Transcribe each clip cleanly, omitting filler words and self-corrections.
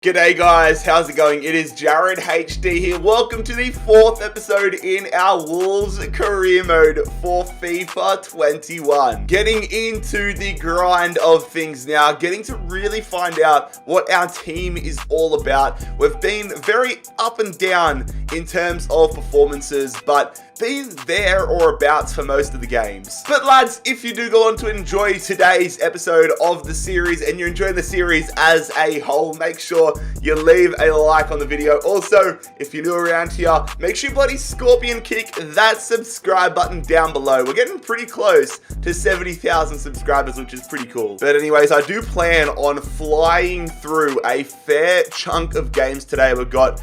G'day guys, how's it going? It is Jared HD here. Welcome to the 4th episode in our Wolves career mode for FIFA 21. Getting into the grind of things now, getting to really find out what our team is all about. We've been very up and down in terms of performances, but been there or abouts for most of the games. But lads, if you do go on to enjoy today's episode of the series and you're enjoying the series as a whole, make sure you leave a like on the video. Also, if you're new around here, make sure you bloody scorpion kick that subscribe button down below. We're getting pretty close to 70,000 subscribers, which is pretty cool. But anyways, I do plan on flying through a fair chunk of games today. We've got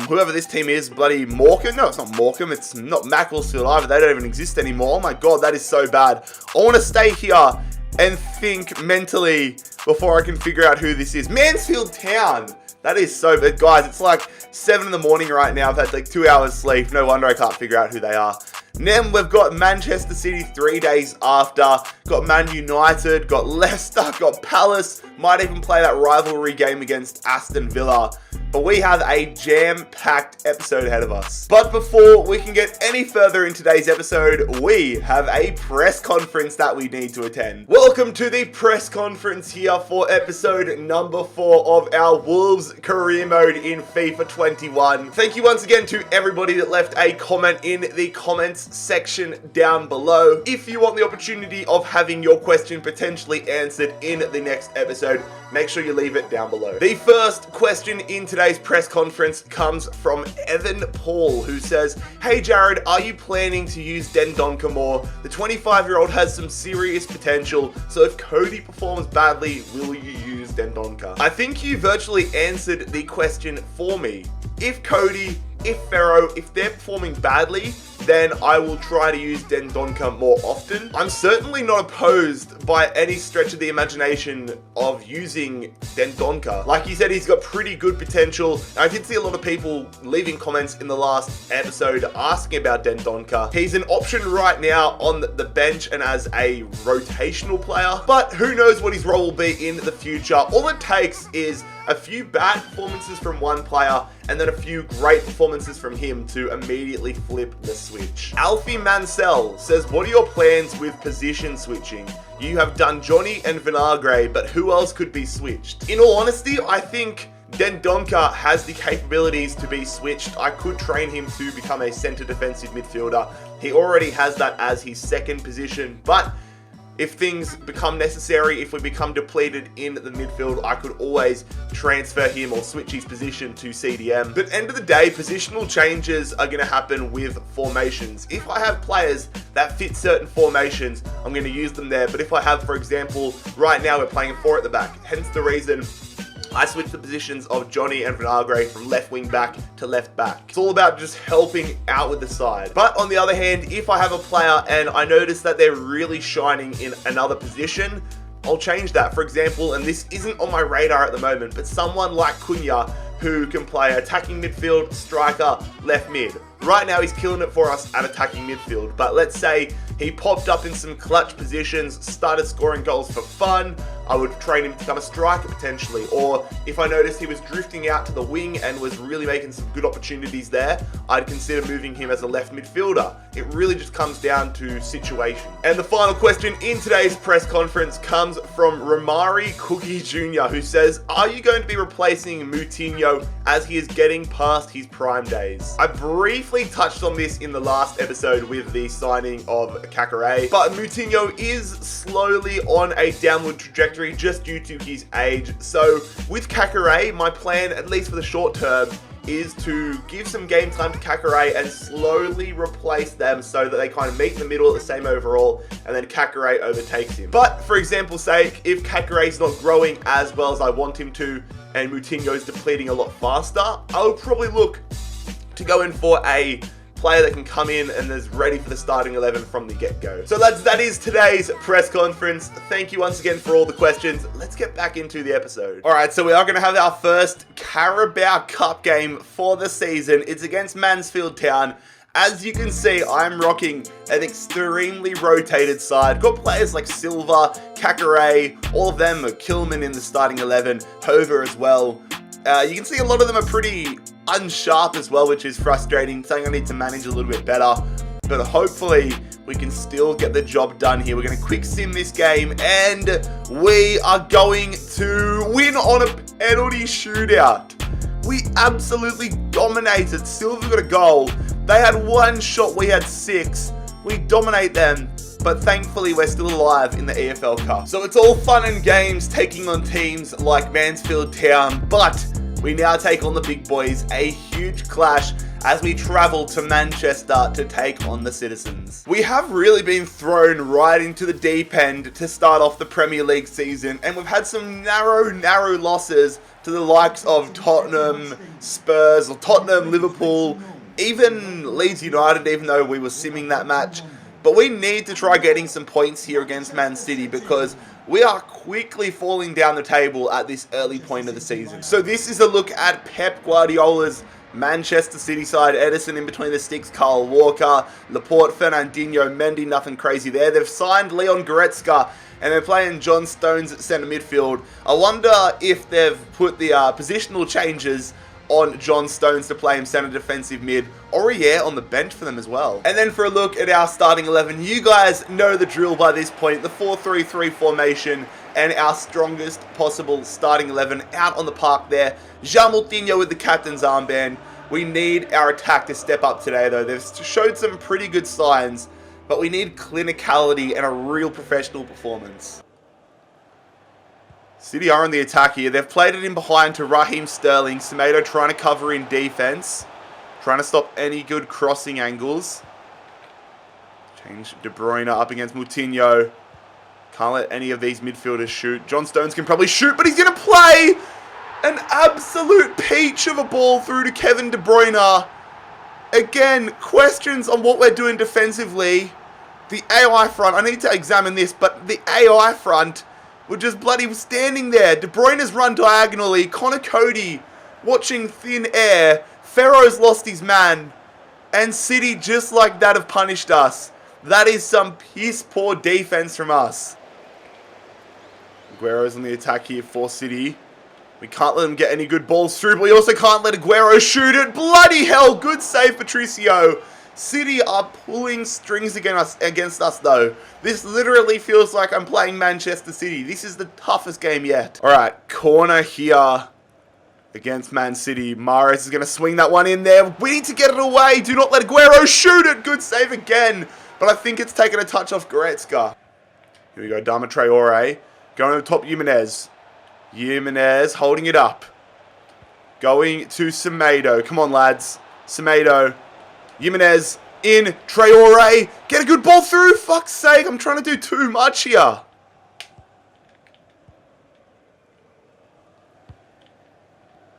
whoever this team is, bloody Morecambe. No, it's not Morecambe. It's not Macclesfield either. They don't even exist anymore. Oh my god, that is so bad. I want to stay here and think mentally before I can figure out who this is. Mansfield Town. That is so bad. Guys, it's like 7 in the morning right now. I've had like 2 hours sleep. No wonder I can't figure out who they are. Then we've got Manchester City 3 days after. Got Man United, got Leicester, got Palace. Might even play that rivalry game against Aston Villa. But we have a jam-packed episode ahead of us. But before we can get any further in today's episode, we have a press conference that we need to attend. Welcome to the press conference here for episode number 4 of our Wolves career mode in FIFA 21. Thank you once again to everybody that left a comment in the comments section down below. If you want the opportunity of having your question potentially answered in the next episode, make sure you leave it down below. The first question in today's press conference comes from Evan Paul, who says, "Hey Jared, are you planning to use Dendoncker more? The 25-year-old has some serious potential, so if Cody performs badly, will you use Dendoncker?" I think you virtually answered the question for me. If Cody, if Ferro, if they're performing badly, then I will try to use Dendoncker more often. I'm certainly not opposed by any stretch of the imagination of using Dendoncker. Like you said, he's got pretty good potential. I did see a lot of people leaving comments in the last episode asking about Dendoncker. He's an option right now on the bench and as a rotational player, but who knows what his role will be in the future. All it takes is a few bad performances from one player and then a few great performances from him to immediately flip the switch. Alfie Mansell says, "What are your plans with position switching? You have done Johnny and Vinagre, but who else could be switched?" In all honesty, I think Dendoncker has the capabilities to be switched. I could train him to become a center defensive midfielder. He already has that as his second position, but if things become necessary, if we become depleted in the midfield, I could always transfer him or switch his position to CDM. But end of the day, positional changes are going to happen with formations. If I have players that fit certain formations, I'm going to use them there. But if I have, for example, right now we're playing 4 at the back, hence the reason I switched the positions of Johnny and Vinagre from left wing back to left back. It's all about just helping out with the side. But on the other hand, if I have a player and I notice that they're really shining in another position, I'll change that. For example, and this isn't on my radar at the moment, but someone like Cunha who can play attacking midfield, striker, left mid. Right now he's killing it for us at attacking midfield, but let's say he popped up in some clutch positions, started scoring goals for fun, I would train him to become a striker potentially. Or if I noticed he was drifting out to the wing and was really making some good opportunities there, I'd consider moving him as a left midfielder. It really just comes down to situation. And the final question in today's press conference comes from Romari Cookie Jr., who says, "Are you going to be replacing Moutinho as he is getting past his prime days?" I briefly touched on this in the last episode with the signing of Cacaret, but Moutinho is slowly on a downward trajectory just due to his age. So with Cacaret, my plan, at least for the short term, is to give some game time to Cacaret and slowly replace them so that they kind of meet in the middle at the same overall and then Cacaret overtakes him. But for example's sake, if Cacaret's not growing as well as I want him to and Moutinho's depleting a lot faster, I would probably look to go in for a player that can come in and is ready for the starting 11 from the get-go. So lads, that is today's press conference. Thank you once again for all the questions. Let's get back into the episode. All right, so we are going to have our first Carabao Cup game for the season. It's against Mansfield Town. As you can see, I'm rocking an extremely rotated side. Got players like Silva, Cacaret, all of them are Kilman in the starting 11, Hover as well. You can see a lot of them are pretty unsharp as well, which is frustrating. Something I need to manage a little bit better. But hopefully we can still get the job done here. We're going to quick sim this game, and we are going to win on a penalty shootout. We absolutely dominated. Silver got a goal. They had one shot, we had 6. We dominate them, but thankfully we're still alive in the EFL Cup. So it's all fun and games taking on teams like Mansfield Town, but we now take on the big boys, a huge clash as we travel to Manchester to take on the Citizens. We have really been thrown right into the deep end to start off the Premier League season, and we've had some narrow losses to the likes of Tottenham, Spurs, or Tottenham, Liverpool, even Leeds United, even though we were simming that match. But we need to try getting some points here against Man City because we are quickly falling down the table at this early point of the season. So this is a look at Pep Guardiola's Manchester City side. Edison in between the sticks, Kyle Walker, Laporte, Fernandinho, Mendy, nothing crazy there. They've signed Leon Goretzka and they're playing John Stones at centre midfield. I wonder if they've put the positional changes on John Stones to play him centre defensive mid, or on the bench for them as well. And then for a look at our starting 11, you guys know the drill by this point, the 4-3-3 formation and our strongest possible starting 11 out on the park there. Moutinho with the captain's armband. We need our attack to step up today though. They've showed some pretty good signs, but we need clinicality and a real professional performance. City are on the attack here. They've played it in behind to Raheem Sterling. Semedo trying to cover in defense. Trying to stop any good crossing angles. Change De Bruyne up against Moutinho. Can't let any of these midfielders shoot. John Stones can probably shoot, but he's going to play an absolute peach of a ball through to Kevin De Bruyne. Again, questions on what we're doing defensively. The AI front, I need to examine this, but the AI front, we're just bloody standing there. De Bruyne's run diagonally. Connor Cody watching thin air. Ferro's lost his man. And City, just like that, have punished us. That is some piss poor defense from us. Aguero's on the attack here for City. We can't let them get any good balls through, but we also can't let Aguero shoot it. Bloody hell, good save, Patricio. City are pulling strings against us though. This literally feels like I'm playing Manchester City. This is the toughest game yet. Alright, corner here against Man City. Mahrez is going to swing that one in there. We need to get it away. Do not let Aguero shoot it. Good save again. But I think it's taken a touch off Goretzka. Here we go, Dama Traore. Going to the top, Jimenez. Jimenez holding it up. Going to Semedo. Come on, lads. Semedo. Jimenez in. Traore. Get a good ball through. Fuck's sake. I'm trying to do too much here.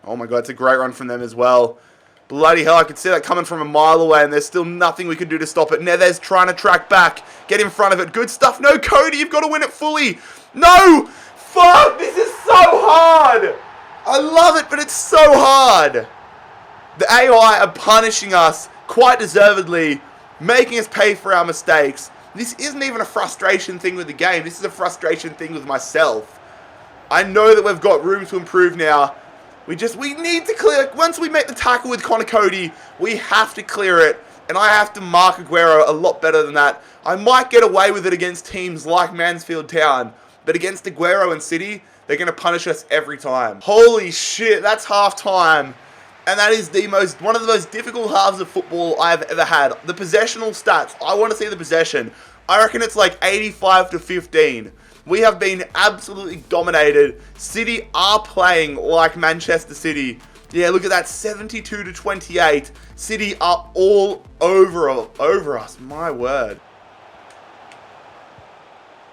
Oh my god, it's a great run from them as well. Bloody hell, I could see that coming from a mile away and there's still nothing we can do to stop it. Neves trying to track back. Get in front of it. Good stuff. No, Cody, you've got to win it fully. No! Fuck! This is so hard! I love it, but it's so hard. The AI are punishing us quite deservedly, making us pay for our mistakes. This isn't even a frustration thing with the game. This is a frustration thing with myself. I know that we've got room to improve now. We need to clear. Once we make the tackle with Connor Cody, we have to clear it. And I have to mark Aguero a lot better than that. I might get away with it against teams like Mansfield Town. But against Aguero and City, they're going to punish us every time. Holy shit, that's half time. And that is one of the most difficult halves of football I've ever had. The possessional stats, I want to see the possession. I reckon it's like 85-15. We have been absolutely dominated. City are playing like Manchester City. Yeah, look at that, 72-28. City are all over us, my word.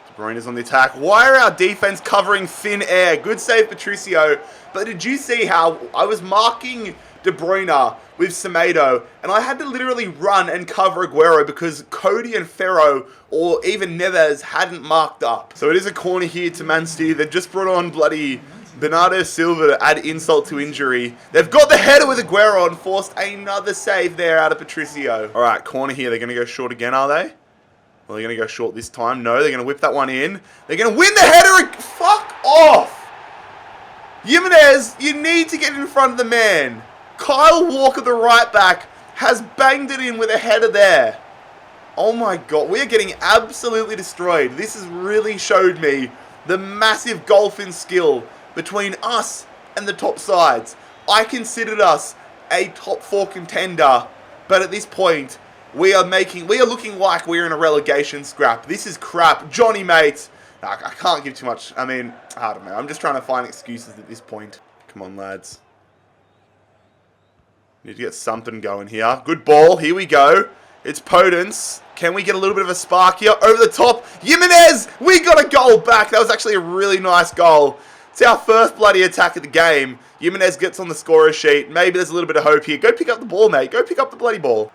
De Bruyne's on the attack. Why are our defense covering thin air? Good save, Patricio. But did you see how I was marking De Bruyne with Semedo, and I had to literally run and cover Aguero because Cody and Ferro or even Neves hadn't marked up. So it is a corner here to Man City. They've just brought on bloody Bernardo Silva to add insult to injury. They've got the header with Aguero and forced another save there out of Patricio. All right, corner here. They're going to go short again, are they? Well, they're going to go short this time. No, they're going to whip that one in. They're going to win the header. Fuck off. Jimenez, you need to get in front of the man. Kyle Walker, the right back, has banged it in with a header there. Oh my god, we are getting absolutely destroyed. This has really showed me the massive gulf in skill between us and the top sides. I considered us a top 4 contender, but at this point, we are looking like we're in a relegation scrap. This is crap. Johnny, mate. I can't give too much. I mean, I don't know. I'm just trying to find excuses at this point. Come on, lads. Need to get something going here. Good ball. Here we go. It's Potence. Can we get a little bit of a spark here? Over the top. Jimenez! We got a goal back. That was actually a really nice goal. It's our first bloody attack of the game. Jimenez gets on the scorer sheet. Maybe there's a little bit of hope here. Go pick up the ball, mate. Go pick up the bloody ball.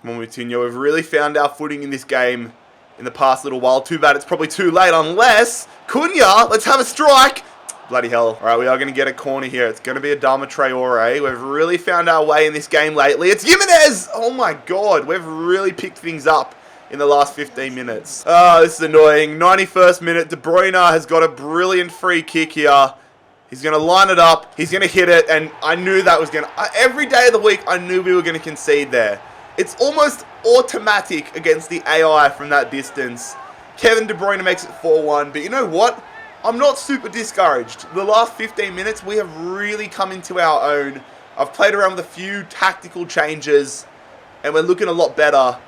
Come on, Moutinho. We've really found our footing in this game in the past little while. Too bad it's probably too late unless... Cunha, let's have a strike. Bloody hell. All right, we are going to get a corner here. It's going to be a Dama Traore. We've really found our way in this game lately. It's Jimenez! Oh my god. We've really picked things up in the last 15 minutes. Oh, this is annoying. 91st minute. De Bruyne has got a brilliant free kick here. He's going to line it up. He's going to hit it. And I knew that was going to... Every day of the week, I knew we were going to concede there. It's almost automatic against the AI from that distance. Kevin De Bruyne makes it 4-1. But you know what? I'm not super discouraged. The last 15 minutes, we have really come into our own. I've played around with a few tactical changes, and we're looking a lot better.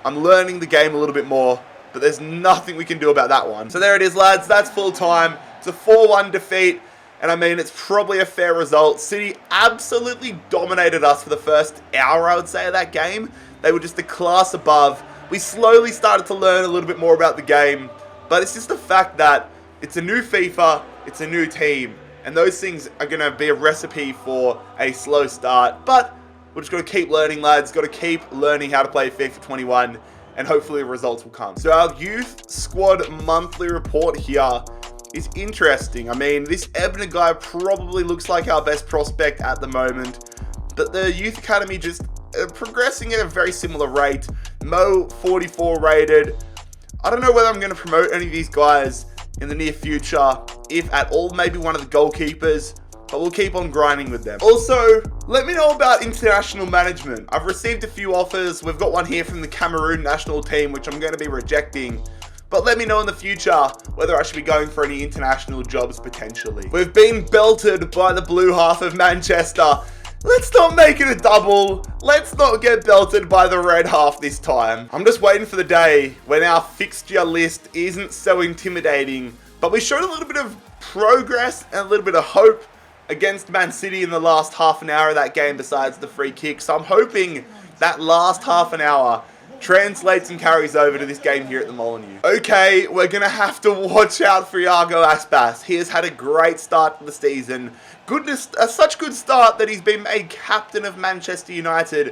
I'm learning the game a little bit more, but there's nothing we can do about that one. So there it is, lads. That's full time. It's a 4-1 defeat, and I mean, it's probably a fair result. City absolutely dominated us for the first hour, I would say, of that game. They were just a class above. We slowly started to learn a little bit more about the game, but it's just the fact that it's a new FIFA, it's a new team, and those things are going to be a recipe for a slow start. But we're just going to keep learning, lads. Got to keep learning how to play FIFA 21, and hopefully the results will come. So our youth squad monthly report here is interesting. I mean, this Ebner guy probably looks like our best prospect at the moment, but the youth academy just progressing at a very similar rate. Mo, 44 rated. I don't know whether I'm going to promote any of these guys in the near future, if at all, maybe one of the goalkeepers, but we'll keep on grinding with them. Also, let me know about international management. I've received a few offers. We've got one here from the Cameroon national team, which I'm going to be rejecting, but let me know in the future whether I should be going for any international jobs potentially. We've been belted by the blue half of Manchester. Let's not make it a double. Let's not get belted by the red half this time. I'm just waiting for the day when our fixture list isn't so intimidating, but we showed a little bit of progress and a little bit of hope against Man City in the last half an hour of that game besides the free kick. So I'm hoping that last half an hour translates and carries over to this game here at the Molineux. Okay, we're going to have to watch out for Iago Aspas. He has had a great start to the season. Such good start that he's been made captain of Manchester United,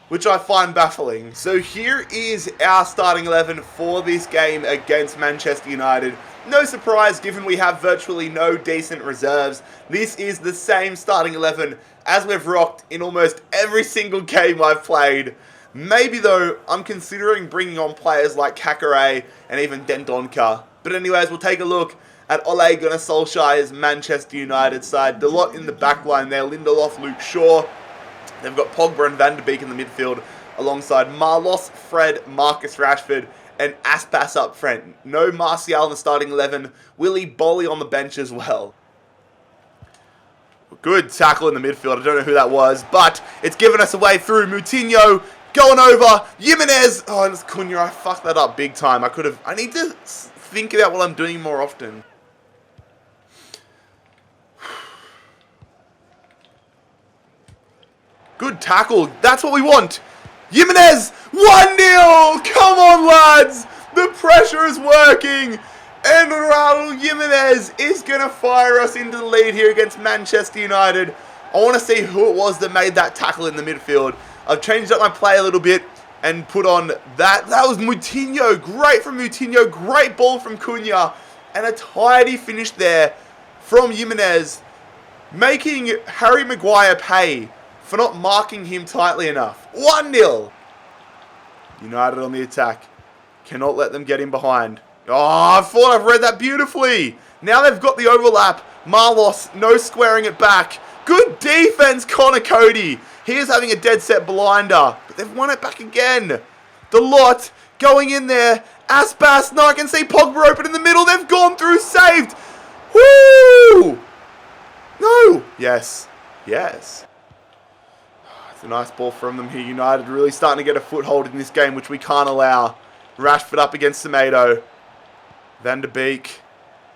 which I find baffling. So here is our starting 11 for this game against Manchester United. No surprise given we have virtually no decent reserves. This is the same starting 11 as we've rocked in almost every single game I've played. Maybe though, I'm considering bringing on players like Kakare and even Dendonka. But anyways, we'll take a look at Ole Gunnar Solskjaer's Manchester United side. The lot in the back line there, Lindelof, Luke Shaw. They've got Pogba and Van de Beek in the midfield alongside Marlos, Fred, Marcus Rashford and Aspas up front. No Martial in the starting 11. Willy Bolly on the bench as well. Good tackle in the midfield. I don't know who that was, but it's given us a way through. Moutinho going over. Jimenez. Oh, and it's Cunha. I fucked that up big time. I need to think about what I'm doing more often. Good tackle. That's what we want. Jimenez. 1-0. Come on, lads. The pressure is working. And Raul Jimenez is going to fire us into the lead here against Manchester United. I want to see who it was that made that tackle in the midfield. I've changed up my play a little bit and put on that. That was Moutinho. Great from Moutinho. Great ball from Cunha. And a tidy finish there from Jimenez, making Harry Maguire pay for not marking him tightly enough. 1-0. United on the attack. Cannot let them get in behind. Oh, I thought I've read that beautifully. Now they've got the overlap Marlos, no squaring it back. Good defense, Connor Cody. He is having a dead set blinder, but they've won it back again. The lot going in there. Aspas, no, I can see Pogba open in the middle. They've gone through, saved. Woo! No. Yes. Yes. It's a nice ball from them here. United really starting to get a foothold in this game, which we can't allow. Rashford up against Semedo. Van der Beek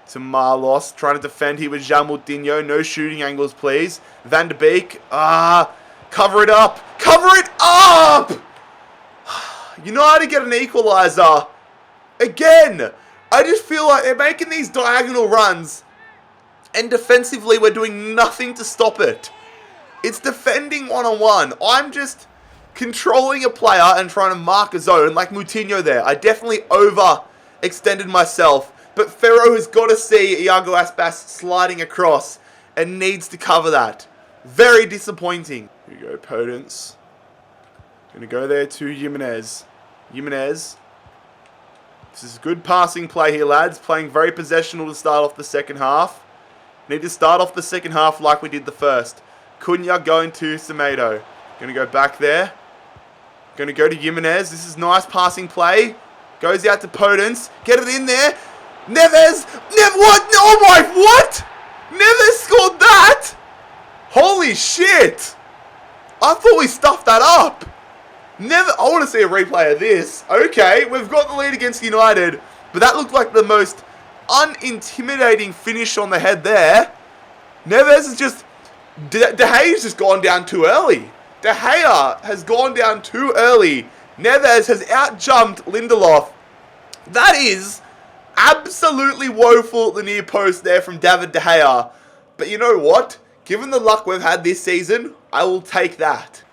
to Marlos. Trying to defend here with Moutinho. No shooting angles, please. Van der Beek. Cover it up. Cover it up! United get an equaliser. Again. I just feel like they're making these diagonal runs. And defensively, we're doing nothing to stop it. It's defending one-on-one. I'm just controlling a player and trying to mark a zone like Moutinho there. I definitely overextended myself. But Ferro has got to see Iago Aspas sliding across and needs to cover that. Very disappointing. Here we go, Podence. Going to go there to Jimenez. Jimenez. This is good passing play here, lads. Playing very possessional to start off the second half. Need to start off the second half like we did the first. Cunha going to Semedo. Going to go back there. Going to go to Jimenez. This is nice passing play. Goes out to Podence. Get it in there. Neves. What? Oh my, what? Neves scored that? Holy shit. I thought we stuffed that up. I want to see a replay of this. Okay, we've got the lead against United, but that looked like the most unintimidating finish on the head there. Neves is just... De Gea's just gone down too early. De Gea has gone down too early. Neves has out-jumped Lindelof. That is absolutely woeful at the near post there from David De Gea. But you know what? Given the luck we've had this season, I will take that.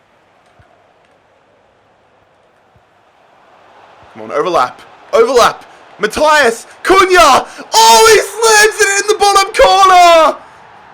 Come on, overlap. Overlap. Matthias. Cunha. Oh, he slams it in the bottom corner.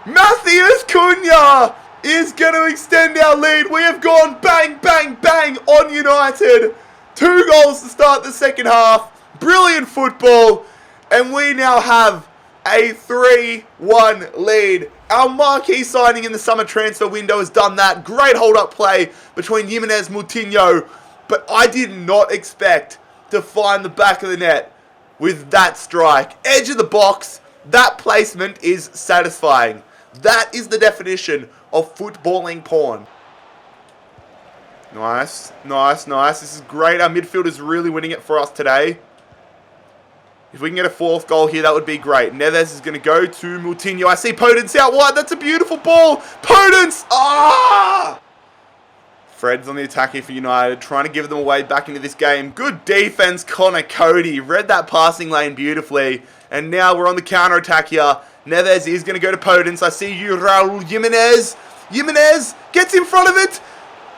Matthias Cunha is going to extend our lead. We have gone bang, bang, bang on United. 2 goals to start the second half. Brilliant football. And we now have a 3-1 lead. Our marquee signing in the summer transfer window has done that. Great hold-up play between Jimenez and Moutinho. But I did not expect to find the back of the net with that strike. Edge of the box. That placement is satisfying. That is the definition of footballing porn. Nice, nice, nice. This is great. Our midfield is really winning it for us today. If we can get a 4th goal here, that would be great. Neves is going to go to Moutinho. I see Podence out wide. That's a beautiful ball. Podence! Ah! Fred's on the attack here for United, trying to give them away back into this game. Good defense, Connor Cody. Read that passing lane beautifully. And now we're on the counter-attack here. Neves is going to go to Podence. I see you, Raul Jimenez. Jimenez gets in front of it.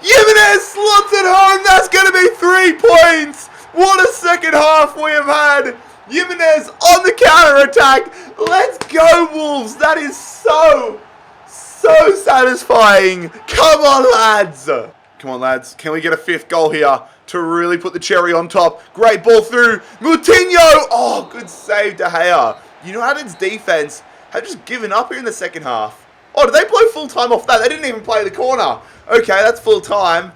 Jimenez slots it home. That's going to be 3 points. What a second half we have had. Jimenez on the counter-attack. Let's go, Wolves. That is so satisfying. Come on, lads. Come on, lads. Can we get a 5th goal here to really put the cherry on top? Great ball through. Moutinho. Oh, good save, De Gea. United's defense have just given up here in the second half. Oh, did they blow full time off that? They didn't even play the corner. Okay, that's full time.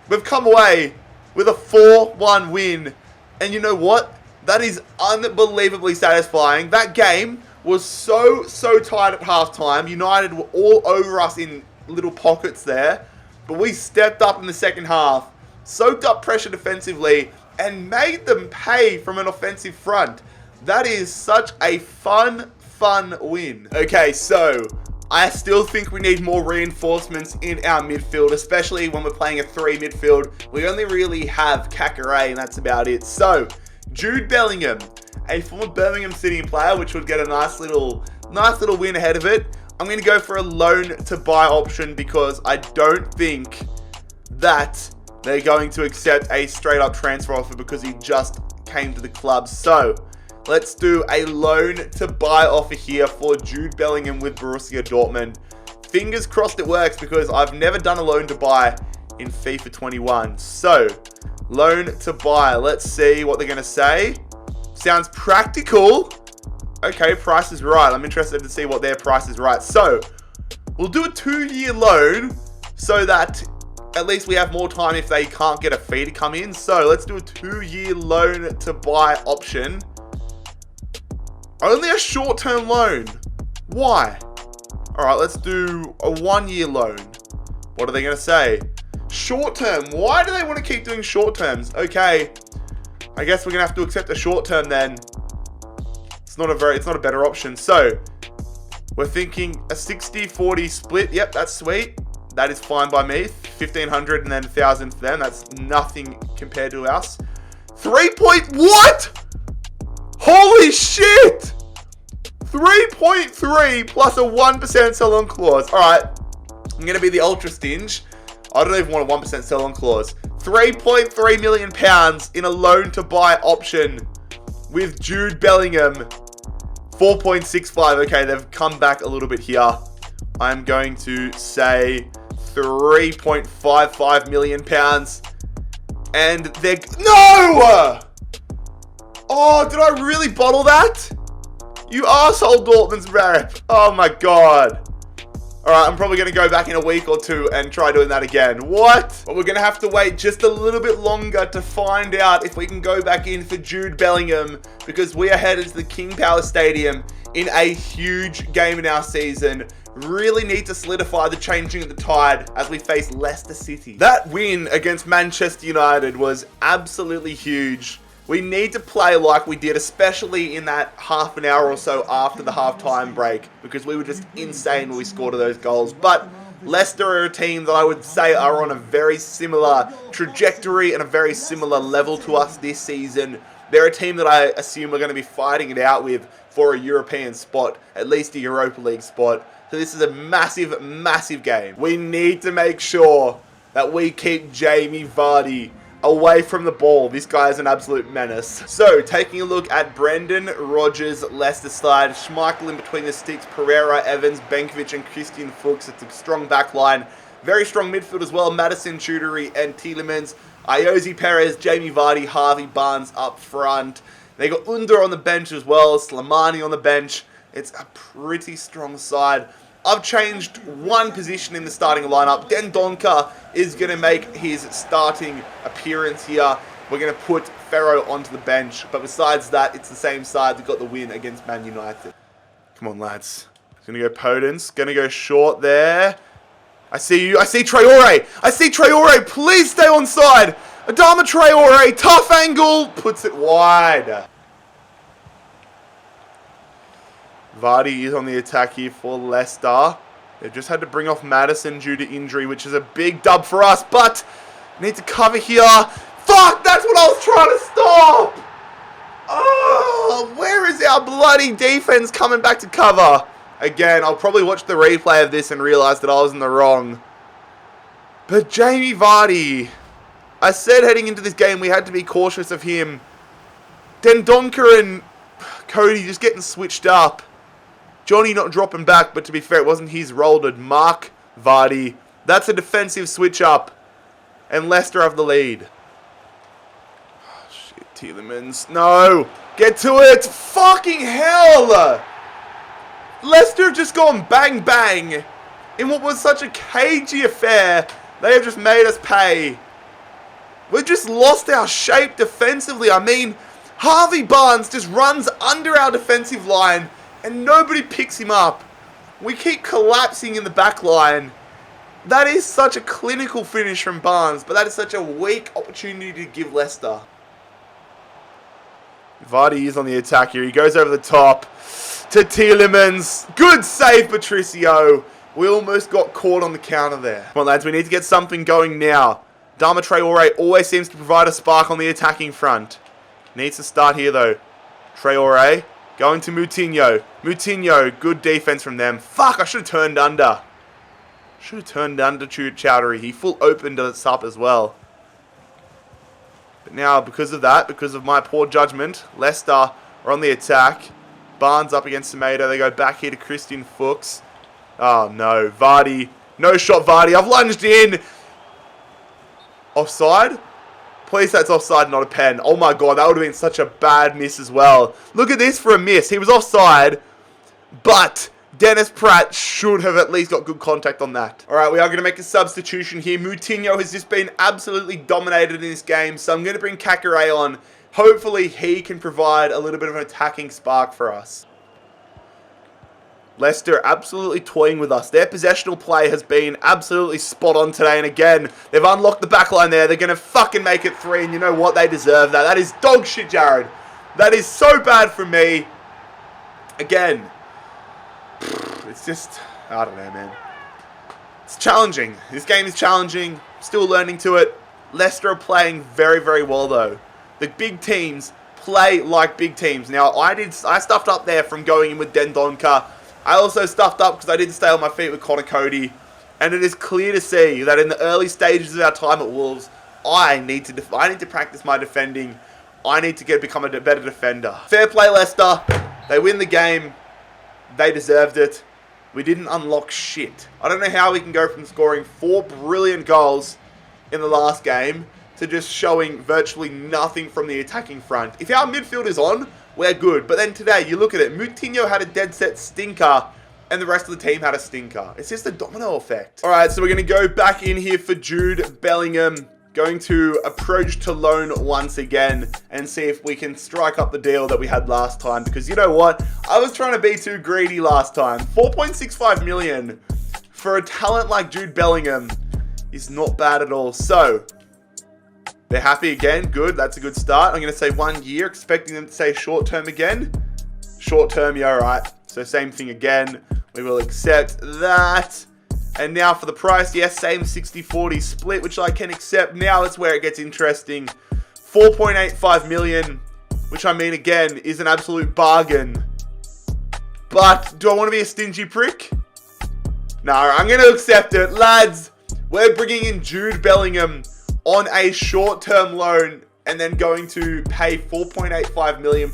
We've come away with a 4-1 win. And you know what? That is unbelievably satisfying. That game was so tight at halftime. United were all over us in little pockets there. But we stepped up in the second half, soaked up pressure defensively, and made them pay from an offensive front. That is such a fun win. Okay, so I still think we need more reinforcements in our midfield, especially when we're playing a 3 midfield. We only really have Kakare, and that's about it. So, Jude Bellingham, a former Birmingham City player, which would get a nice little win ahead of it. I'm going to go for a loan to buy option because I don't think that they're going to accept a straight up transfer offer because he just came to the club. So let's do a loan to buy offer here for Jude Bellingham with Borussia Dortmund. Fingers crossed it works because I've never done a loan to buy in FIFA 21. So loan to buy. Let's see what they're going to say. Sounds practical. Okay, price is right. I'm interested to see what their price is right. So, we'll do a 2-year loan so that at least we have more time if they can't get a fee to come in. So, let's do a 2-year loan to buy option. Only a short-term loan. Why? Alright, let's do a 1-year loan. What are they going to say? Short-term. Why do they want to keep doing short-terms? Okay. I guess we're going to have to accept a short-term then. It's not a better option. So, we're thinking a 60-40 split. Yep, that's sweet. That is fine by me. 1,500 and then 1,000 for them. That's nothing compared to us. 3 point... What? Holy shit! 3.3 plus a 1% sell-on clause. Alright. I'm going to be the ultra stinge. I don't even want a 1% sell-on clause. £3.3 million in a loan-to-buy option with Jude Bellingham. 4.65. Okay, they've come back a little bit here. I'm going to say £3.55 million. And they're... No! Oh, did I really bottle that? You arsehole Dortmund's rep. Oh my god. Alright, I'm probably going to go back in a week or two and try doing that again. What? But we're going to have to wait just a little bit longer to find out if we can go back in for Jude Bellingham, because we are headed to the King Power Stadium in a huge game in our season. Really need to solidify the changing of the tide as we face Leicester City. That win against Manchester United was absolutely huge. We need to play like we did, especially in that half an hour or so after the half-time break, because we were just insane when we scored those goals. But Leicester are a team that I would say are on a very similar trajectory and a very similar level to us this season. They're a team that I assume we're going to be fighting it out with for a European spot, at least a Europa League spot. So this is a massive, massive game. We need to make sure that we keep Jamie Vardy away from the ball. This guy is an absolute menace. So, taking a look at Brendan Rodgers' Leicester side. Schmeichel in between the sticks. Pereira, Evans, Benkovic and Christian Fuchs. It's a strong back line. Very strong midfield as well. Madison, Chutery and Tielemans. Ayoze Perez, Jamie Vardy, Harvey Barnes up front. They got Under on the bench as well. Slimani on the bench. It's a pretty strong side. I've changed one position in the starting lineup. Dendoncker is going to make his starting appearance here. We're going to put Ferro onto the bench. But besides that, it's the same side that got the win against Man United. Come on, lads. He's going to go Podence. Going to go short there. I see you. I see Traore. I see Traore. Please stay onside. Adama Traore. Tough angle. Puts it wide. Vardy is on the attack here for Leicester. They've just had to bring off Madison due to injury, which is a big dub for us, but need to cover here. Fuck, that's what I was trying to stop! Oh, where is our bloody defense coming back to cover? Again, I'll probably watch the replay of this and realise that I was in the wrong. But Jamie Vardy, I said heading into this game we had to be cautious of him. Dendoncker and Cody just getting switched up. Johnny not dropping back, but to be fair, it wasn't his role to mark Vardy. That's a defensive switch up. And Leicester have the lead. Oh, shit, Tielemans. No! Get to it! Fucking hell! Leicester have just gone bang bang. In what was such a cagey affair, they have just made us pay. We've just lost our shape defensively. I mean, Harvey Barnes just runs under our defensive line and nobody picks him up. We keep collapsing in the back line. That is such a clinical finish from Barnes, but that is such a weak opportunity to give Leicester. Vardy is on the attack here. He goes over the top to Tielemans. Good save, Patricio. We almost got caught on the counter there. Come on, lads. We need to get something going now. Adama Traore always seems to provide a spark on the attacking front. Needs to start here, though. Traore going to Moutinho. Moutinho, good defense from them. Fuck, I should have turned under. Should have turned under Chowdhury. He full opened us up as well. But now, because of that, because of my poor judgment, Leicester are on the attack. Barnes up against Semedo. They go back here to Christian Fuchs. Oh, no. Vardy. No shot, Vardy. I've lunged in. Offside? Please, that's offside, not a pen. Oh my god, that would have been such a bad miss as well. Look at this for a miss. He was offside, but Dennis Pratt should have at least got good contact on that. All right, we are going to make a substitution here. Moutinho has just been absolutely dominated in this game, so I'm going to bring Kakare on. Hopefully, he can provide a little bit of an attacking spark for us. Leicester absolutely toying with us. Their possessional play has been absolutely spot on today. And again, they've unlocked the back line there. They're going to fucking make it 3. And you know what? They deserve that. That is dog shit, Jared. That is so bad for me. Again, it's just, I don't know, man. It's challenging. This game is challenging. Still learning to it. Leicester are playing very, very well, though. The big teams play like big teams. Now, I stuffed up there from going in with Dendonka. I also stuffed up because I didn't stay on my feet with Connor Cody. And it is clear to see that in the early stages of our time at Wolves, I need to practice my defending. I need to become a better defender. Fair play, Leicester. They win the game. They deserved it. We didn't unlock shit. I don't know how we can go from scoring 4 brilliant goals in the last game to just showing virtually nothing from the attacking front. If our midfield is on, we're good. But then today, you look at it. Moutinho had a dead set stinker, and the rest of the team had a stinker. It's just a domino effect. All right, so we're going to go back in here for Jude Bellingham. Going to approach to loan once again and see if we can strike up the deal that we had last time. Because you know what? I was trying to be too greedy last time. 4.65 million for a talent like Jude Bellingham is not bad at all. So they're happy again. Good. That's a good start. I'm going to say 1 year, expecting them to say short term again. Short term, yeah, all right. So same thing again. We will accept that. And now for the price, yes, same 60-40 split, which I can accept. Now it's where it gets interesting. 4.85 million, which I mean, again, is an absolute bargain. But do I want to be a stingy prick? No, I'm going to accept it. Lads, we're bringing in Jude Bellingham on a short-term loan and then going to pay £4.85 million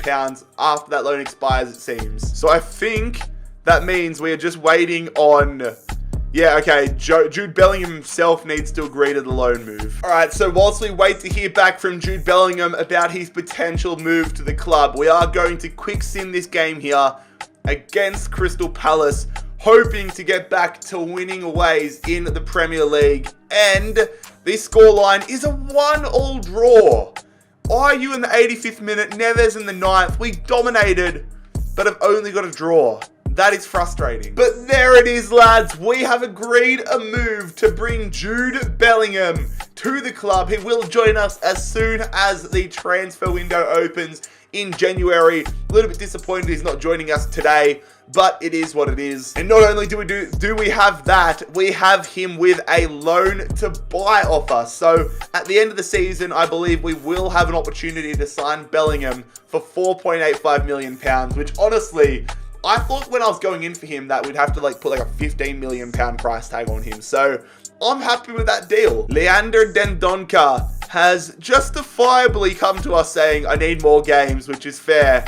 after that loan expires, it seems. So I think that means we are just waiting on... Yeah, okay, Jude Bellingham himself needs to agree to the loan move. All right, so whilst we wait to hear back from Jude Bellingham about his potential move to the club, we are going to quick sim this game here against Crystal Palace, hoping to get back to winning ways in the Premier League. And this scoreline is a 1-1 draw. Ayew in the 85th minute, Neves in the 9th. We dominated, but have only got a draw. That is frustrating. But there it is, lads. We have agreed a move to bring Jude Bellingham to the club. He will join us as soon as the transfer window opens in January. A little bit disappointed he's not joining us today, but it is what it is. And not only do we have that, we have him with a loan to buy offer. So at the end of the season, I believe we will have an opportunity to sign Bellingham for £4.85 million, which honestly, I thought when I was going in for him that we'd have to put a £15 million price tag on him. So I'm happy with that deal. Leander Dendonka has justifiably come to us saying, I need more games, which is fair.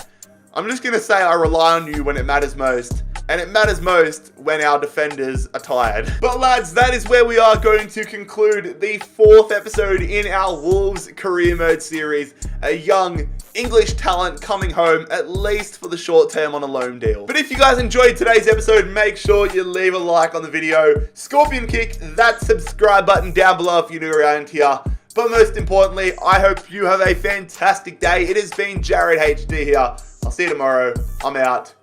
I'm just going to say I rely on you when it matters most. And it matters most when our defenders are tired. But lads, that is where we are going to conclude the 4th episode in our Wolves career mode series. A young English talent coming home, at least for the short term, on a loan deal. But if you guys enjoyed today's episode, make sure you leave a like on the video. Scorpion kick that subscribe button down below if you're new around here. But most importantly, I hope you have a fantastic day. It has been Jared HD here. I'll see you tomorrow. I'm out.